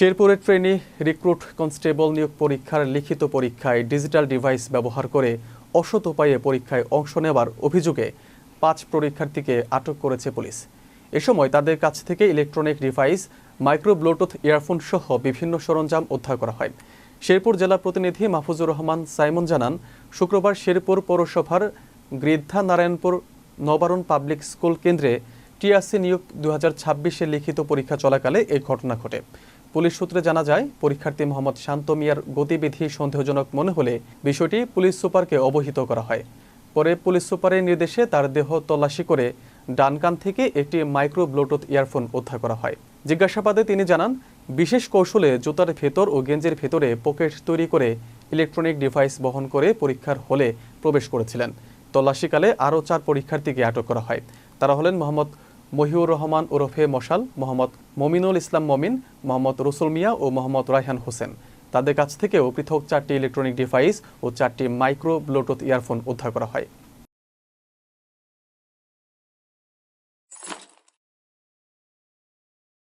শেরপুরের trainee recruit constable নিয়োগ পরীক্ষার লিখিত পরীক্ষায় ডিজিটাল ডিভাইস ব্যবহার করে অসৎ উপায়ে পরীক্ষায় অংশ নেওয়ার অভিযোগে ৫ পরীক্ষার্থীকে আটক করেছে পুলিশ। এ সময় তাদের কাছ থেকে electronic device, micro Bluetooth earphone সহ বিভিন্ন সরঞ্জাম উদ্ধার করা হয়। শেরপুর জেলা প্রতিনিধি মাহফুজুর রহমান সাইমন জানান, শুক্রবার শেরপুর পৌরসভার গৃদ্ধা নারায়ণপুর নবারণ পাবলিক স্কুল কেন্দ্রে টিআরসি নিয়োগ ২০২৬-এর লিখিত পরীক্ষা চলাকালে এই ঘটনা ঘটে। পুলিশ সূত্রে জানা যায়, পরীক্ষার্থী মোহাম্মদ শান্ত মিয়ার গতিবিধি সন্দেহজনক মনে হলে বিষয়টি পুলিশ সুপারকে অবহিত করা হয়। পরে পুলিশ সুপারের নির্দেশে তার দেহ তল্লাশি করে ডান কান থেকে একটি মাইক্রো ব্লুটুথ ইয়ারফোন উদ্ধার করা হয়। জিজ্ঞাসাবাদে তিনি জানান, বিশেষ কৌশলে জুতার ভেতর ও গেঞ্জের ভেতরে পকেট তৈরি করে ইলেকট্রনিক ডিভাইস বহন করে পরীক্ষার হলে প্রবেশ করেছিলেন। তল্লাশিকালে আরও ৪ পরীক্ষার্থীকে আটক করা হয়। তারা হলেন মোহাম্মদ মহিউর রহমান ওরফে মশাল, মোহাম্মদ মমিনুল ইসলাম মমিন, মোহাম্মদ রসুল মিয়া ও মোহাম্মদ রায়হান হোসেন। তাদের কাছ থেকেও পৃথক 4টি ইলেকট্রনিক ডিভাইস ও 4টি মাইক্রো ব্লুটুথ ইয়ারফোন উদ্ধার করা হয়।